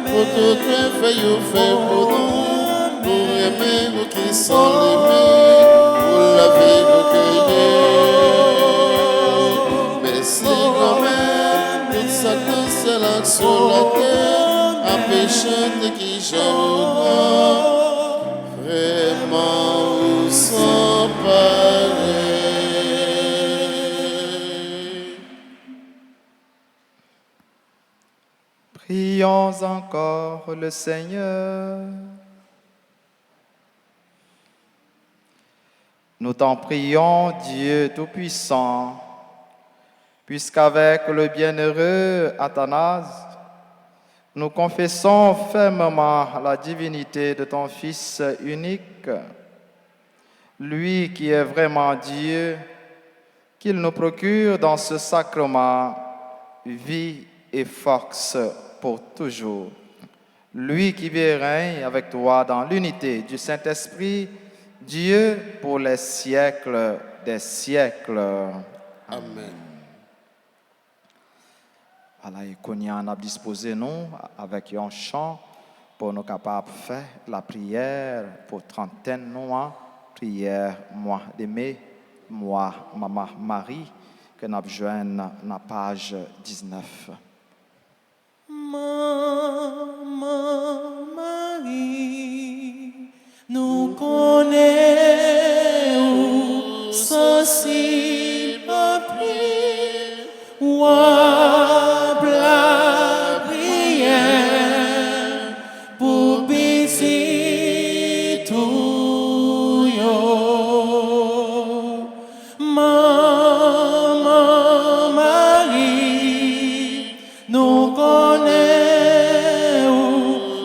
pour tout le fait vous fait pour nous, pour aimer vous qui sont limites, pour la vie recueillie. Merci gommette, toute sa danse là sur la terre, après chanter qui chante, vraiment sans pareil. Prions encore le Seigneur. Nous t'en prions, Dieu Tout-Puissant, puisqu'avec le bienheureux Athanase, nous confessons fermement la divinité de ton Fils unique, lui qui est vraiment Dieu, qu'il nous procure dans ce sacrement vie et force pour toujours. Lui qui vit et règne avec toi dans l'unité du Saint-Esprit, Dieu pour les siècles des siècles. Amen. Voilà, et qu'on y en a disposé nous avec un chant pour nous capables de faire la prière pour trentaine noix, prière moi d'aimer, moi maman Marie, que nous joignons dans la page 19. Maman Marie, nous connaissons ceci pas plus, ou la prière pour baiser tout yo. Maman Marie, nous connaissons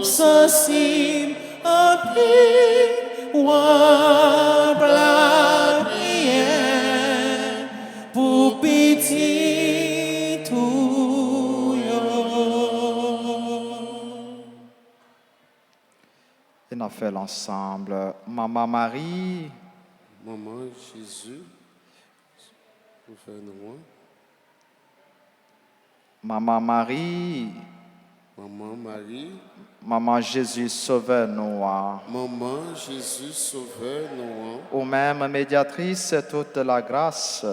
ceci pas plus, ou la prière pour petit tout yo. Et nous fait l'ensemble. Maman Marie, Maman Jésus, pour faire nous. Maman Marie, Maman Marie, Maman Jésus, sauveur-nous. Maman Jésus, sauveur nous. Ou même médiatrice toute la grâce.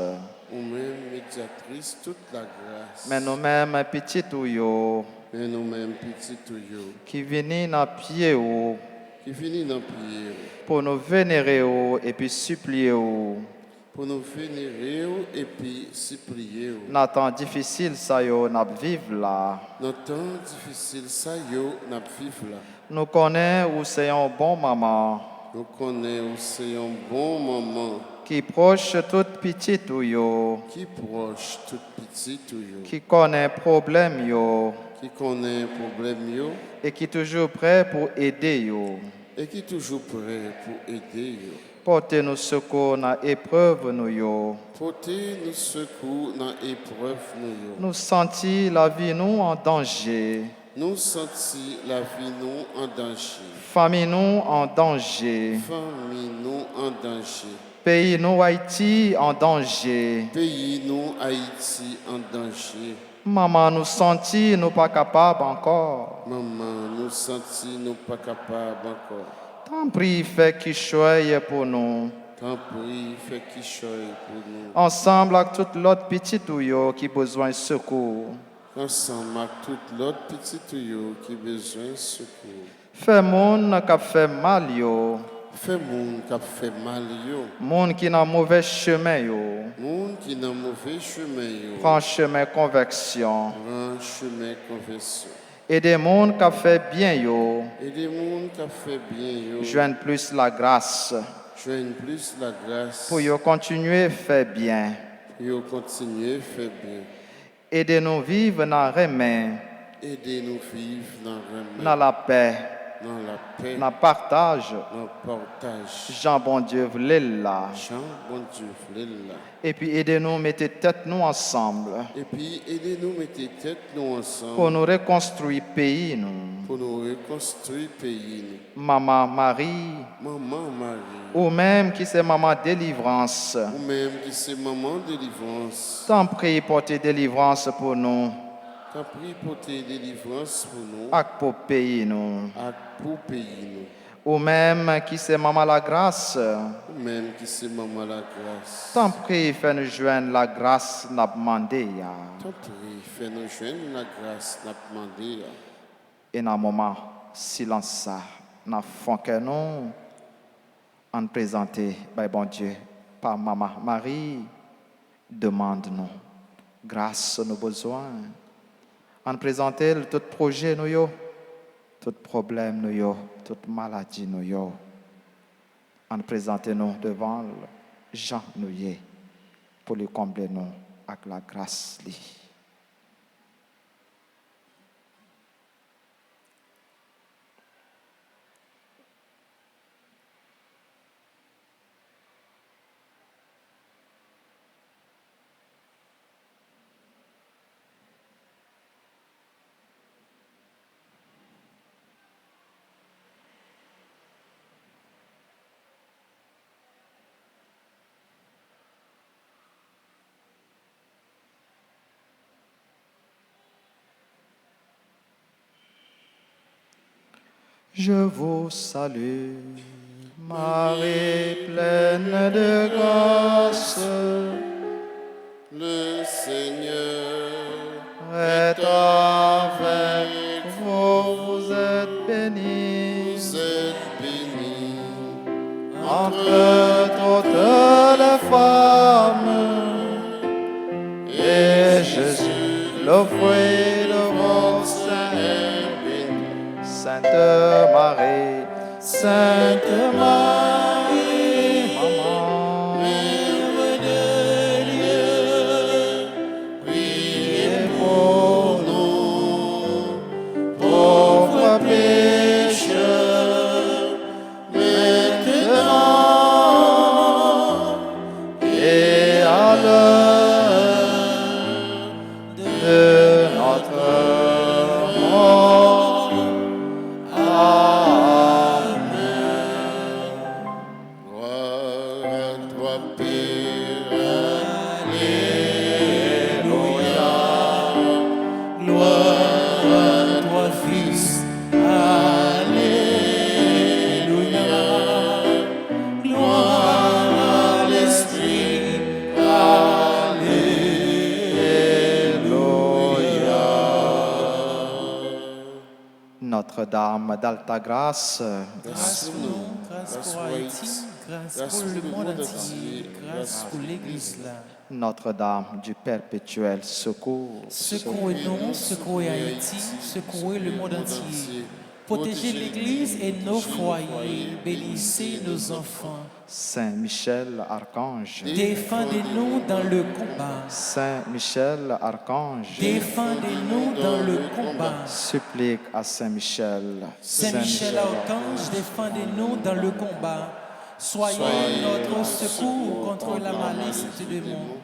Ou même médiatrice toute la grâce. Mais nous-mêmes, petit ou Mais nous-mêmes, petit tuyau, qui viennent dans pied qui finit dans prière, pour nous vénérer et puis supplier pour nous vénérer et puis supplier. Dans temps difficile, ça yo n'a vivre là. Dans temps difficile, ça yo n'a vivre là. Nous connaissons où c'est un bon maman Nous connaissons c'est un bon moment qui proche toute petite ou yo, qui proche tout petit ou yo, qui connaît problème yo qui connaît problème yo et qui toujours prêt pour aider yo. et qui toujours prêt pour aider yo. Portez nous secours dans épreuve nous yo. Portez nous secours dans épreuve nous yo. Nous sentir la vie nous en danger. Nous sentis la vie nous en danger. Famille nous en danger. Famille nous en danger. Pays nous Haïti en danger. Pays nous Haïti en danger. Maman nous sentit nous pas capables encore. Maman nous sentis nous pas capables encore. Tant pis fait qui choisit pour nous. Tant pis, fais qui choisit pour nous. Ensemble avec toute l'autre petite ou yo qui besoin de secours. Ensemble avec toute l'autre petite tuyau qui a besoin de secours. Fait moun qui fait mal yo. Fait moun qui a fait mal yo. Moun qui dans mauvais chemin yo. Moun qui dans mauvais chemin yo. Prend chemin conversion. Prend chemin conversion. Et des moun qui fait bien yo. Et des moun qui a fait bien yo. Joignent plus la grâce. Joignent plus la grâce. Pour yo continuer faire bien. Pour yo continuer faire bien. Aidez-nous vivre dans le remède, Aidez-nous vivre dans le remède, dans la paix, dans la paix, dans le partage. dans le partage. Jean bon Dieu voulait là. Jean, bon Dieu, voulait là. Et puis aidez-nous mettre tête nous ensemble Et puis aidez-nous mettre tête nous ensemble pour nous reconstruire pays nous. pour nous reconstruire pays. Maman Marie, Maman Marie, ou même qui c'est maman délivrance. ou même qui c'est maman délivrance, Tant prie porter délivrance pour nous, t'as pris pour tes délivrances pour nous, et pour pays nous. et pour pays nous. Ou même qui c'est maman la grâce. Ou même qui c'est maman la grâce. Tant prie fait nous joindre la grâce n'a demandé ya. T'as pris, fais-nous joindre la grâce, n'a demandé. Et dans le moment silence ça, nous font que nous en présenter, by bon Dieu, par maman Marie, demande-nous grâce à nos besoins. En présenter tout projet nous yo, tout problème nous yo, toute maladie nous yo. En présenter nous devant Jean nous y pour lui combler nous avec la grâce li. Je vous salue, Marie pleine de grâce, Le Seigneur est avec vous, vous êtes bénie vous êtes bénie entre toutes les femmes, et Jésus, le fruit de vos seins, est béni. Sainte Marie, Sainte Marie, Maman, Mère de Dieu, priez pour nous, pauvres pécheurs, maintenant et à l'heure de notre mort. gloire à toi, Père. Gloire à toi, Fils. Alléluia. Gloire à l'Esprit. Notre-Dame d'Alta Grâce, Grâce pour nous, Grâce grâce pour pour Haïti. Haïti. grâce pour le monde entier, grâce pour l'Église là. Notre-Dame du perpétuel secours, Secouez-nous, secouez Haïti, secouez le monde entier. Protégez l'Église et nos foyers, bénissez nos enfants. Saint Michel Archange, Défendez-nous dans le combat. Saint Michel Archange, Défendez-nous dans le combat. supplique à Saint Michel. Saint Michel Archange, défendez-nous dans le combat. Soyez notre secours contre la malice du démon.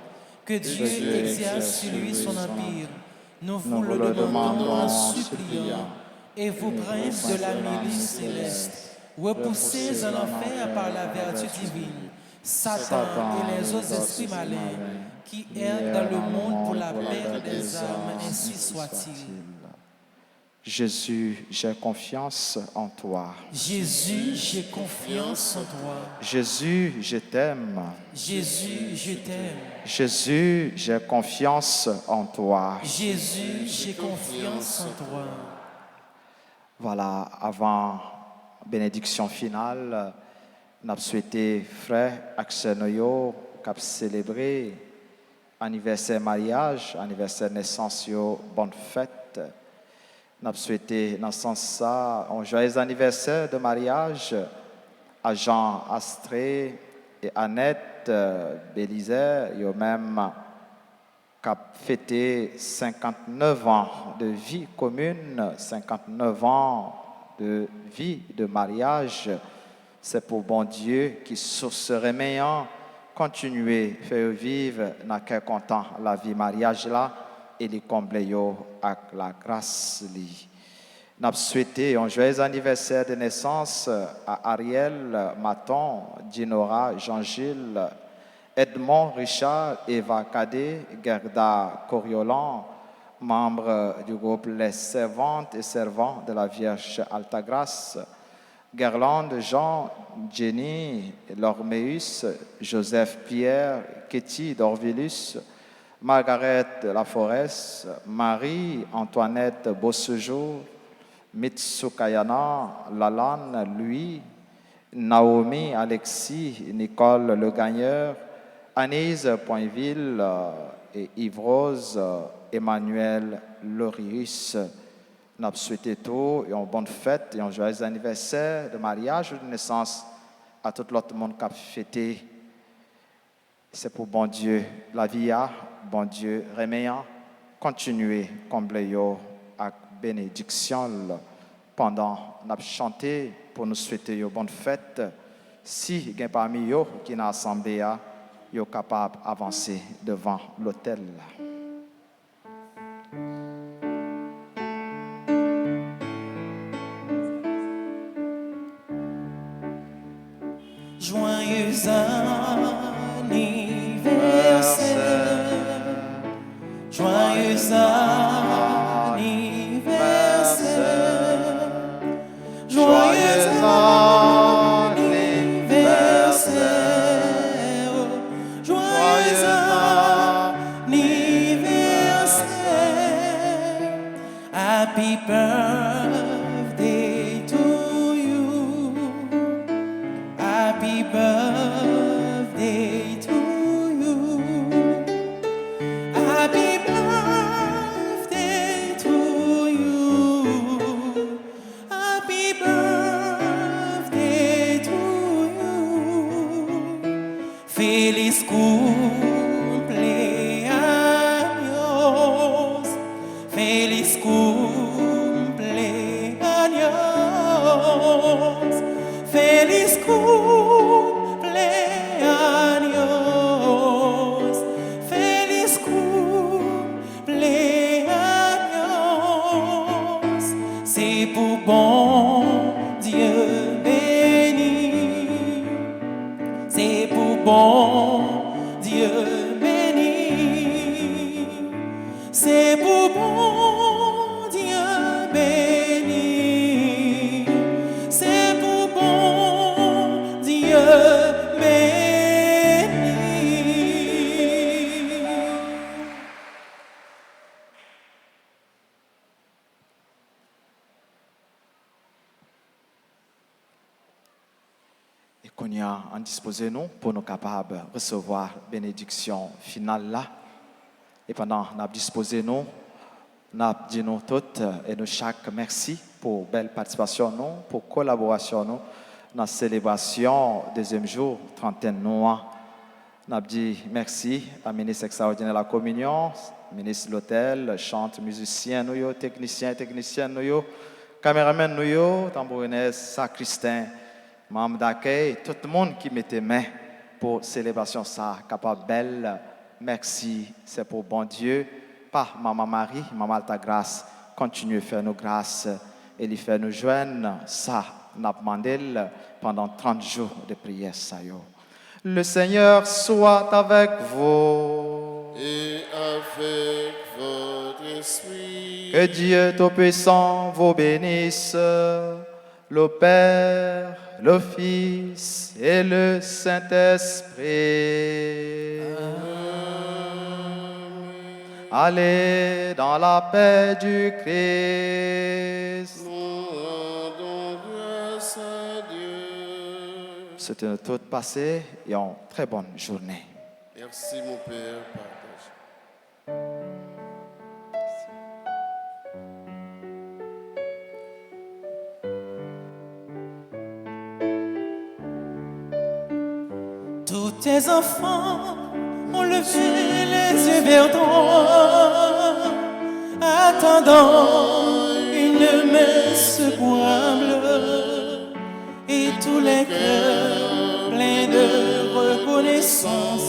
Que Dieu exerce sur lui son empire. Nous vous le demandons en suppliant. Et vous, princes de la milice céleste, repoussez en enfer par la vertu divine Satan et les autres esprits malins qui errent dans le monde pour la perte des âmes, ainsi soit-il. Jésus, j'ai confiance en toi. Jésus, j'ai confiance en toi. Jésus, je t'aime. Jésus, je t'aime. Jésus, j'ai confiance en toi. Jésus, j'ai confiance en toi. Voilà, avant bénédiction finale, nous avons souhaité frère Axenoyo qui a célébré anniversaire mariage, anniversaire naissance, yo, bonne fête. Nous avons souhaité dans ce sens un joyeux anniversaire de mariage à Jean Astré et Annette Bélizer, yo même qui a fêté 59 ans de vie commune, 59 ans de vie de mariage. C'est pour bon Dieu qui, sur ce reméant, continuer à faire vivre dans quel content la vie mariage là et les combler avec la grâce li. Nous souhaité un joyeux anniversaire de naissance à Ariel Maton, Dinora, Jean-Gilles, Edmond Richard, Eva Cadet, Gerda Coriolan, membres du groupe Les Servantes et Servants de la Vierge Altagrace, Gerlande Jean, Jenny, Lormeus, Joseph Pierre, Ketty Dorvilus, Margaret Laforest, Marie-Antoinette Beausejour, Mitsukayana, Lalane, Louis, Naomi, Alexis, Nicole Le Gagneur, Anise Poinville et Yves-Rose, Emmanuel Lorius. Nous avons souhaité tout et une bonne fête et un joyeux anniversaire de mariage ou de naissance à tout l'autre monde qui a fêté. C'est pour bon Dieu la vie, bon Dieu reméant, continuer combler yo avec bénédiction pendant nous avons chanté pour nous souhaiter une bonne fête. Si il y a parmi eux qui sont assemblés, ils sont capables d'avancer devant l'autel. Joyeux anniversaire, joyeux anniversaire, joyeux anniversaire, joyeux anniversaire, happy birthday to you. Happy birthday to you. Happy birthday to you. Happy birthday to you. Feliz cumpleaños. Feliz cumpleaños. Feliz cumpleaños, feliz cumpleaños. C'est pour bon Dieu béni, c'est pour bon Dieu béni, c'est pour bon Dieu béni. C'est pour bon Dieu béni. qu'on y a en disposé nous pour nous capables de recevoir la bénédiction finale là. Et pendant nous avons disposé nous dit nous toutes et nous chaque merci pour belle participation nous, pour collaboration nous dans la célébration deuxième jour, trentaine noix. Nous avons dit merci à ministre extraordinaire de la communion, ministre de l'hôtel, chante, musicien, nous, technicien, nous, caméraman, nous, tambourinais, sacristain, membre d'accueil, tout le monde qui mettait main pour célébration ça, capable belle. Merci, c'est pour bon Dieu, pas Maman Marie, Maman Alta Grâce, continue à faire nos grâces et lui faire nous joindre ça, n'a demandé pendant 30 jours de prière ça yo. Le Seigneur soit avec vous. Et avec votre esprit. Que Dieu Tout-Puissant vous bénisse, le Père, le Fils et le Saint-Esprit. Allez dans la paix du Christ. Nous rendons grâce à Dieu. C'était une toute passée et une très bonne journée. Merci mon Père, partage. Tous tes enfants ont levé les yeux vers toi, attendant une main secourable, et tous les cœurs pleins de reconnaissance